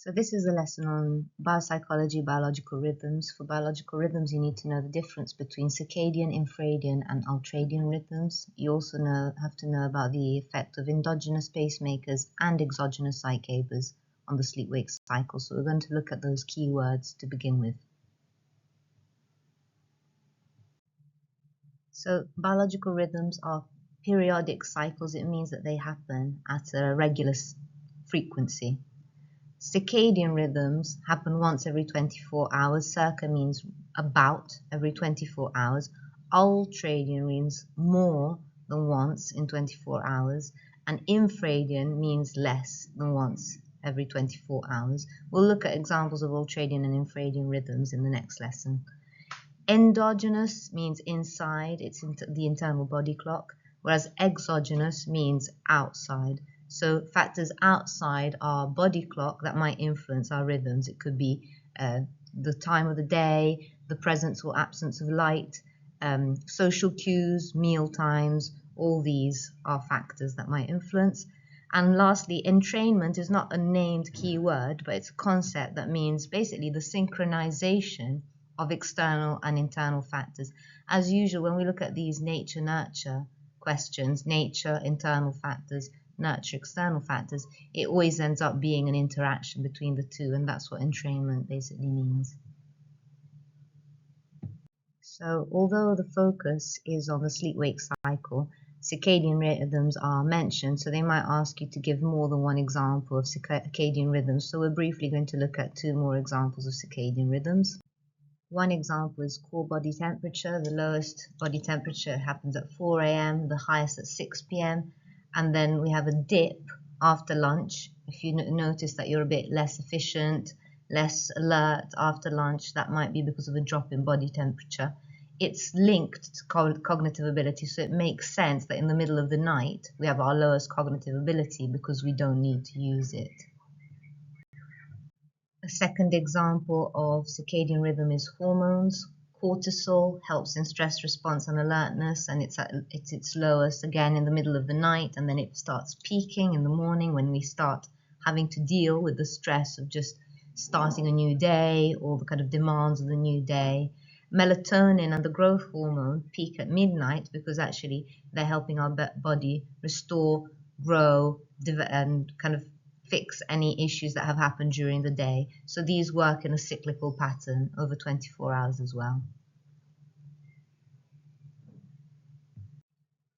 So this is a lesson on biopsychology, biological rhythms. For biological rhythms, you need to know the difference between circadian, infradian, and ultradian rhythms. You also have to know about the effect of endogenous pacemakers and exogenous zeitgebers on the sleep-wake cycle. So we're going to look at those key words to begin with. So biological rhythms are periodic cycles. It means that they happen at a regular frequency. Circadian rhythms happen once every 24 hours. Circa means about every 24 hours. Ultradian means more than once in 24 hours. And infradian means less than once every 24 hours. We'll look at examples of ultradian and infradian rhythms in the next lesson. Endogenous means inside, it's the internal body clock, whereas exogenous means outside. So factors outside our body clock that might influence our rhythms. It could be the time of the day, the presence or absence of light, social cues, meal times. All these are factors that might influence. And lastly, entrainment is not a named keyword, but it's a concept that means basically the synchronization of external and internal factors. As usual, when we look at these nature-nurture questions, nature, internal factors, nurture, external factors, it always ends up being an interaction between the two, and that's what entrainment basically means. So although the focus is on the sleep-wake cycle, circadian rhythms are mentioned, so they might ask you to give more than one example of circadian rhythms. So we're briefly going to look at two more examples of circadian rhythms. One example is core body temperature. The lowest body temperature happens at 4 a.m., the highest at 6 p.m. And then we have a dip after lunch. If you notice that you're a bit less efficient, less alert after lunch, that might be because of a drop in body temperature. It's linked to cognitive ability, so it makes sense that in the middle of the night we have our lowest cognitive ability because we don't need to use it. A second example of circadian rhythm is hormones. Cortisol helps in stress response and alertness, and it's its lowest again in the middle of the night, and then it starts peaking in the morning when we start having to deal with the stress of just starting a new day or the kind of demands of the new day. Melatonin and the growth hormone peak at midnight because actually they're helping our body restore, grow, and kind of fix any issues that have happened during the day. So these work in a cyclical pattern over 24 hours as well.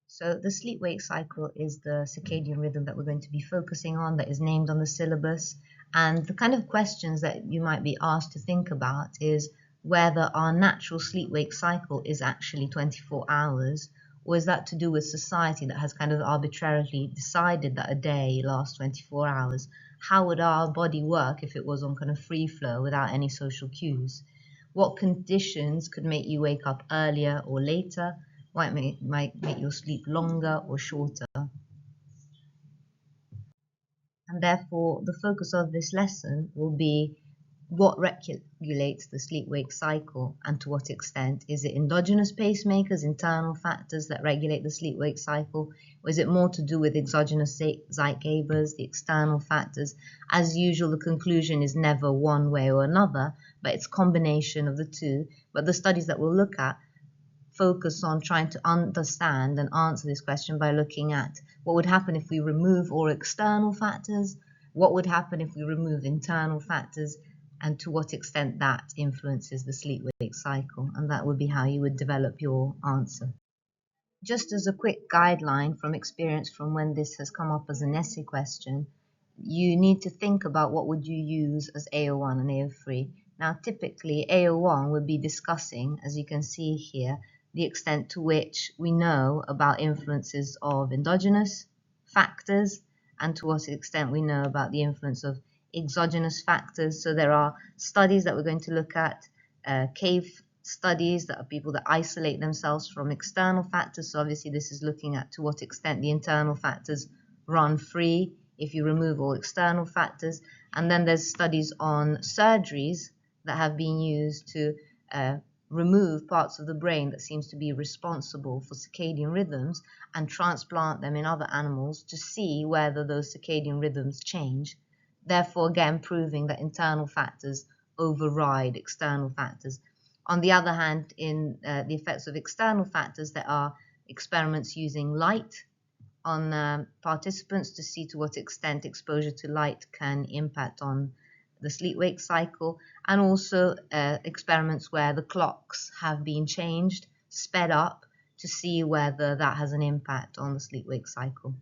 So the sleep-wake cycle is the circadian rhythm that we're going to be focusing on, that is named on the syllabus. And the kind of questions that you might be asked to think about is whether our natural sleep-wake cycle is actually 24 hours, or is that to do with society that has kind of arbitrarily decided that a day lasts 24 hours? How would our body work if it was on kind of free flow without any social cues? What conditions could make you wake up earlier or later? What might make your sleep longer or shorter? And therefore, the focus of this lesson will be what regulates the sleep-wake cycle and to what extent. Is it endogenous pacemakers, internal factors that regulate the sleep-wake cycle, or is it more to do with exogenous zeitgebers, the external factors? As usual, the conclusion is never one way or another, but it's a combination of the two. But the studies that we'll look at focus on trying to understand and answer this question by looking at what would happen if we remove all external factors, what would happen if we remove internal factors, and to what extent that influences the sleep-wake cycle, and that would be how you would develop your answer. Just as a quick guideline from experience from when this has come up as an essay question, you need to think about what would you use as AO1 and AO3. Now typically AO1 would be discussing, as you can see here, the extent to which we know about influences of endogenous factors and to what extent we know about the influence of exogenous factors. So there are studies that we're going to look at, cave studies that are people that isolate themselves from external factors. So obviously this is looking at to what extent the internal factors run free if you remove all external factors. And then there's studies on surgeries that have been used to remove parts of the brain that seems to be responsible for circadian rhythms and transplant them in other animals to see whether those circadian rhythms change. therefore again proving that internal factors override external factors. On the other hand, in the effects of external factors, there are experiments using light on participants to see to what extent exposure to light can impact on the sleep-wake cycle, and also experiments where the clocks have been changed, sped up, to see whether that has an impact on the sleep-wake cycle.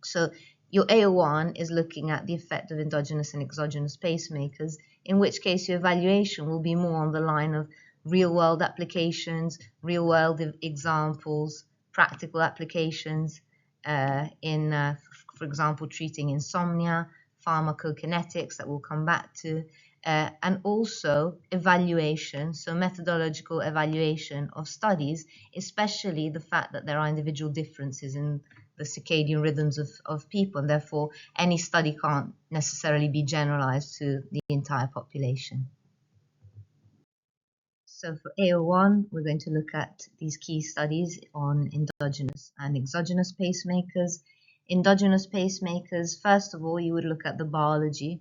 So your AO1 is looking at the effect of endogenous and exogenous pacemakers, in which case your evaluation will be more on the line of real-world applications, real-world examples, practical applications for example, treating insomnia, pharmacokinetics that we'll come back to, and also evaluation, so methodological evaluation of studies, especially the fact that there are individual differences in the circadian rhythms of people, and therefore any study can't necessarily be generalized to the entire population. So for AO1, we're going to look at these key studies on endogenous and exogenous pacemakers. Endogenous pacemakers, first of all, you would look at the biology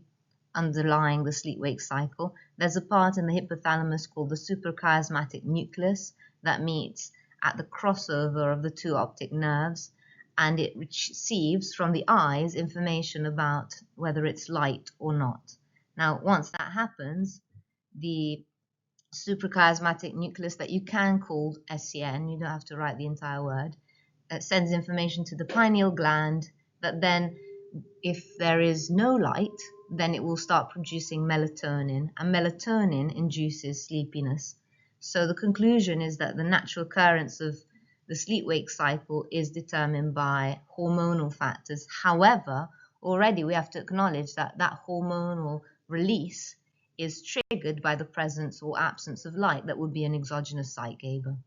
underlying the sleep-wake cycle. There's a part in the hypothalamus called the suprachiasmatic nucleus that meets at the crossover of the two optic nerves, and it receives from the eyes information about whether it's light or not. Now, once that happens, the suprachiasmatic nucleus, that you can call SCN, you don't have to write the entire word, sends information to the pineal gland that then, if there is no light, then it will start producing melatonin, and melatonin induces sleepiness. So the conclusion is that the natural occurrence of the sleep-wake cycle is determined by hormonal factors. However, already we have to acknowledge that that hormonal release is triggered by the presence or absence of light that would be an exogenous zeitgeber.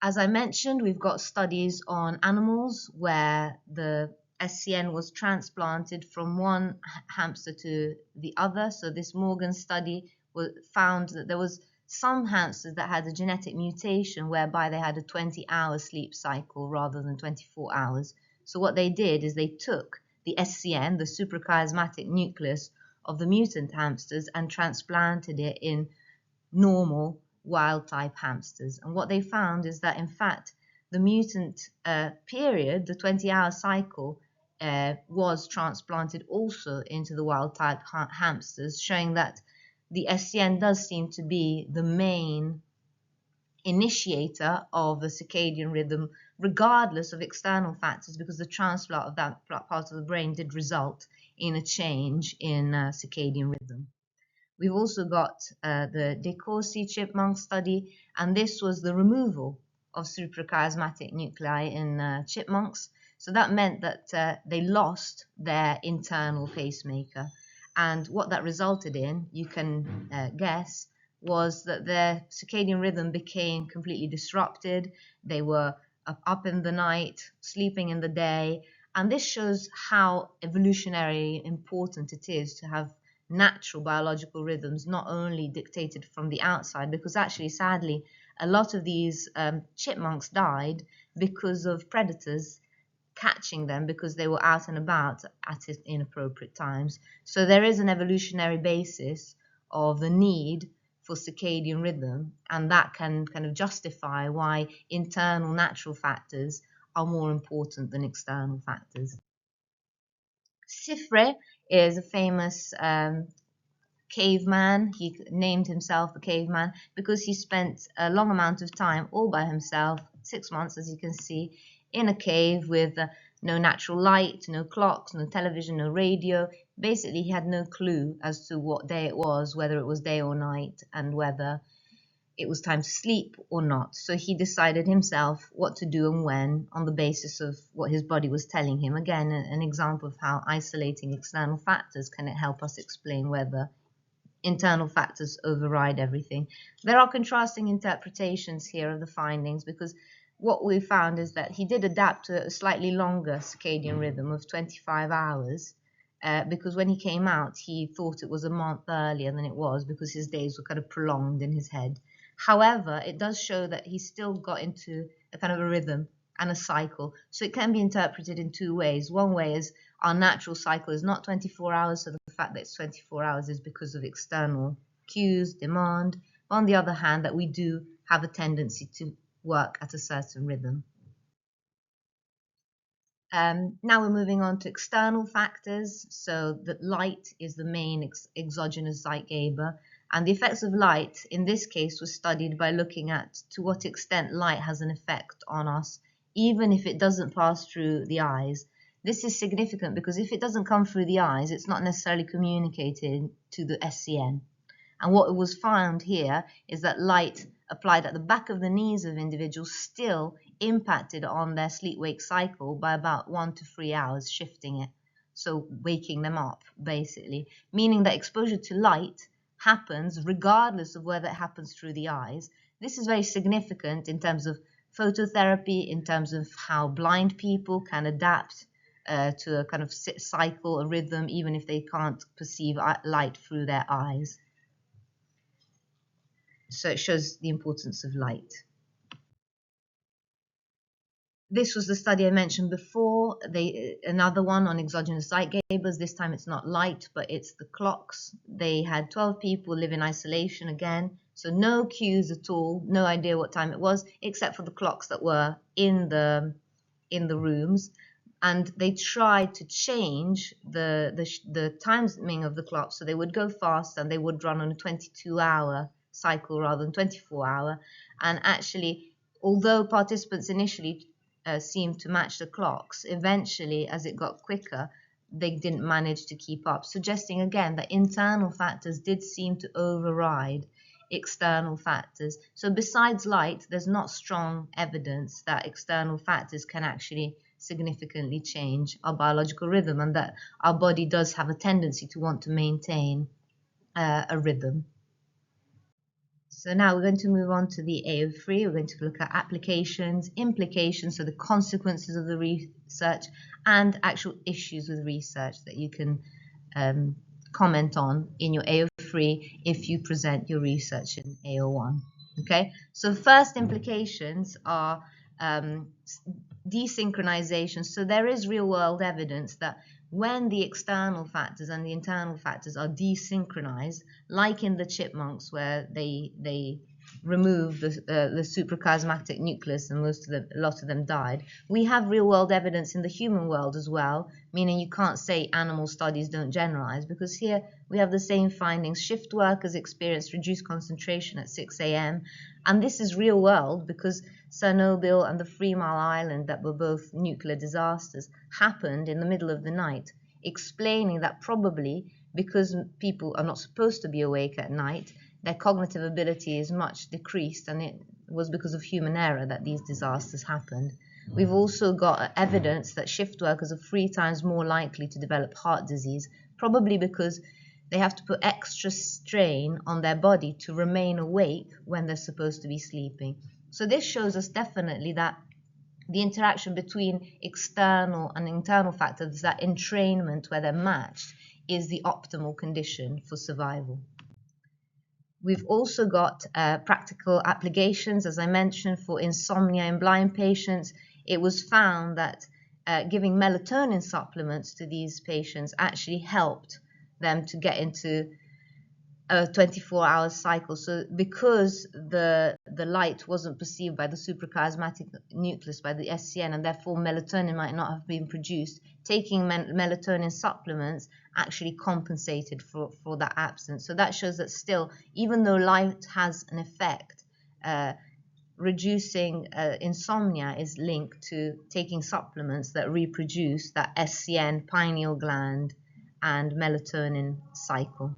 As I mentioned, we've got studies on animals where the SCN was transplanted from one hamster to the other. So this Morgan study found that there was some hamsters that had a genetic mutation whereby they had a 20-hour sleep cycle rather than 24 hours. So what they did is they took the SCN, the suprachiasmatic nucleus of the mutant hamsters, and transplanted it in normal wild-type hamsters. And what they found is that, in fact, the mutant period, the 20-hour cycle, was transplanted also into the wild-type hamsters, showing that the SCN does seem to be the main initiator of the circadian rhythm, regardless of external factors, because the transplant of that part of the brain did result in a change in circadian rhythm. We've also got the De Corsi chipmunk study, and this was the removal of suprachiasmatic nuclei in chipmunks. So that meant that they lost their internal pacemaker. And what that resulted in, you can guess, was that their circadian rhythm became completely disrupted. They were up in the night, sleeping in the day. And this shows how evolutionary important it is to have natural biological rhythms, not only dictated from the outside, because actually, sadly, a lot of these chipmunks died because of predators catching them because they were out and about at inappropriate times. So there is an evolutionary basis of the need for circadian rhythm, and that can kind of justify why internal natural factors are more important than external factors. Sifre is a famous caveman. He named himself the caveman because he spent a long amount of time all by himself, 6 months, as you can see, in a cave with no natural light, no clocks, no television, no radio. Basically, he had no clue as to what day it was, whether it was day or night, and whether it was time to sleep or not. So he decided himself what to do and when on the basis of what his body was telling him. Again, an example of how isolating external factors can help us explain whether internal factors override everything. There are contrasting interpretations here of the findings, because what we found is that he did adapt to a slightly longer circadian rhythm of 25 hours because when he came out, he thought it was a month earlier than it was because his days were kind of prolonged in his head. However, it does show that he still got into a kind of a rhythm and a cycle. So it can be interpreted in two ways. One way is Our natural cycle is not 24 hours, so the fact that it's 24 hours is because of external cues, demand. But on the other hand, that we do have a tendency to work at a certain rhythm. Now we're moving on to external factors. So that light is the main exogenous zeitgeber, and the effects of light in this case was studied by looking at to what extent light has an effect on us, even if it doesn't pass through the eyes. This is significant because if it doesn't come through the eyes, it's not necessarily communicated to the SCN. And what was found here is that light applied at the back of the knees of individuals still impacted on their sleep-wake cycle by about 1 to 3 hours, shifting it. So waking them up, basically, meaning that exposure to light happens regardless of whether it happens through the eyes. This is very significant in terms of phototherapy, in terms of how blind people can adapt to a kind of cycle, a rhythm, even if they can't perceive light through their eyes. So it shows the importance of light. This was the study I mentioned before. Another one on exogenous zeitgebers. This time it's not light, but it's the clocks. They had 12 people live in isolation again. So no cues at all, no idea what time it was, except for the clocks that were in the rooms. And they tried to change the timing of the clock. So they would go fast and they would run on a 22-hour cycle rather than 24-hour. And actually, although participants initially seemed to match the clocks, eventually, as it got quicker, they didn't manage to keep up, suggesting again that internal factors did seem to override external factors. So besides light, there's not strong evidence that external factors can actually significantly change our biological rhythm, and that our body does have a tendency to want to maintain a rhythm. So now we're going to move on to the AO3. We're going to look at applications, implications, so the consequences of the research, and actual issues with research that you can comment on in your AO3 if you present your research in AO1. Okay, so first implications are desynchronization. So there is real-world evidence that when the external factors and the internal factors are desynchronized, like in the chipmunks where they removed the suprachiasmatic nucleus and a lot of them died, we have real-world evidence in the human world as well, meaning you can't say animal studies don't generalize, because here we have the same findings. Shift workers experienced reduced concentration at 6 a.m. And this is real world because Chernobyl and the 3 Mile Island, that were both nuclear disasters, happened in the middle of the night, explaining that probably because people are not supposed to be awake at night, their cognitive ability is much decreased, and it was because of human error that these disasters happened. We've also got evidence that shift workers are 3 times more likely to develop heart disease, probably because they have to put extra strain on their body to remain awake when they're supposed to be sleeping. So this shows us definitely that the interaction between external and internal factors, that entrainment where they're matched, is the optimal condition for survival. We've also got practical applications, as I mentioned, for insomnia in blind patients. It was found that giving melatonin supplements to these patients actually helped them to get into a 24-hour cycle. So because the light wasn't perceived by the suprachiasmatic nucleus, by the SCN, and therefore melatonin might not have been produced, taking melatonin supplements actually compensated for that absence. So that shows that still, even though light has an effect, reducing insomnia is linked to taking supplements that reproduce that SCN, pineal gland, and melatonin cycle.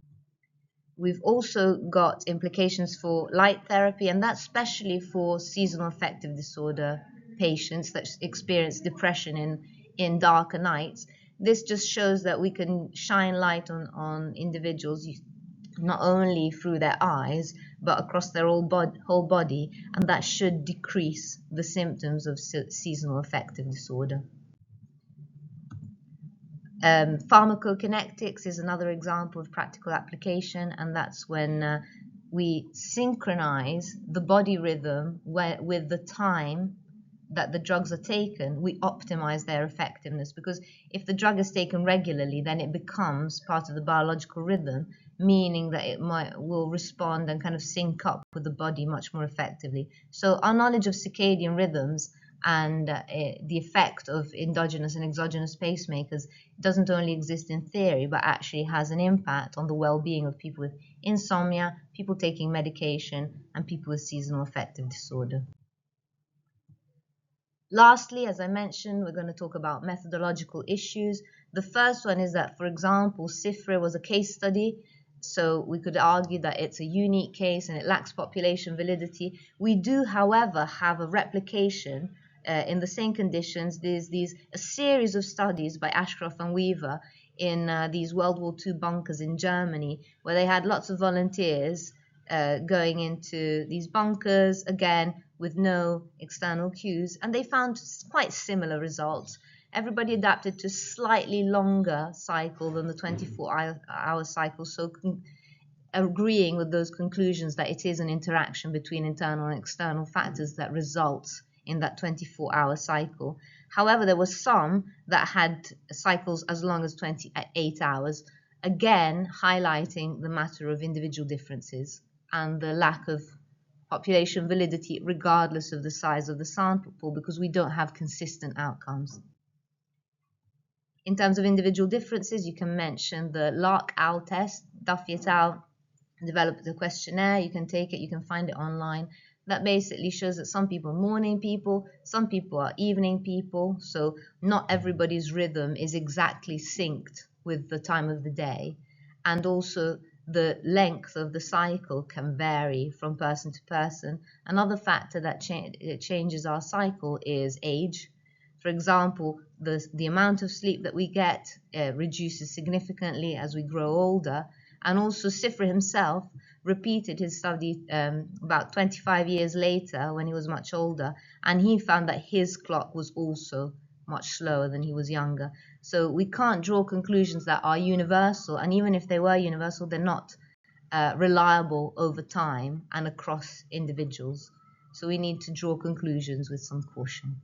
We've also got implications for light therapy, and that's especially for seasonal affective disorder patients that experience depression in darker nights. This just shows that we can shine light on individuals not only through their eyes, but across their whole body, and that should decrease the symptoms of seasonal affective disorder. Pharmacokinetics is another example of practical application, and that's when we synchronize the body rhythm with the time that the drugs are taken, we optimize their effectiveness, because if the drug is taken regularly, then it becomes part of the biological rhythm, meaning that it will respond and kind of sync up with the body much more effectively. So our knowledge of circadian rhythms and the effect of endogenous and exogenous pacemakers doesn't only exist in theory, but actually has an impact on the well-being of people with insomnia, people taking medication, and people with seasonal affective disorder. Lastly, as I mentioned, we're going to talk about methodological issues. The first one is that, for example, CIFRE was a case study, so we could argue that it's a unique case and it lacks population validity. We do, however, have a replication in the same conditions. There's a series of studies by Ashcroft and Weaver in these World War II bunkers in Germany, where they had lots of volunteers going into these bunkers, again, with no external cues, and they found quite similar results. Everybody adapted to a slightly longer cycle than the 24-hour cycle, so agreeing with those conclusions that it is an interaction between internal and external factors that results in that 24-hour cycle. However, there were some that had cycles as long as 28 hours, again highlighting the matter of individual differences and the lack of population validity regardless of the size of the sample pool, because we don't have consistent outcomes. In terms of individual differences, you can mention the Lark-Owl test. Duffy et al. Developed a questionnaire. You can take it, you can find it online. That basically shows that some people are morning people, some people are evening people, so not everybody's rhythm is exactly synced with the time of the day. And also the length of the cycle can vary from person to person. Another factor that changes our cycle is age. For example, the amount of sleep that we get reduces significantly as we grow older. And also CIFRE himself repeated his study about 25 years later when he was much older, and he found that his clock was also much slower than he was younger. So we can't draw conclusions that are universal, and even if they were universal, they're not reliable over time and across individuals. So we need to draw conclusions with some caution.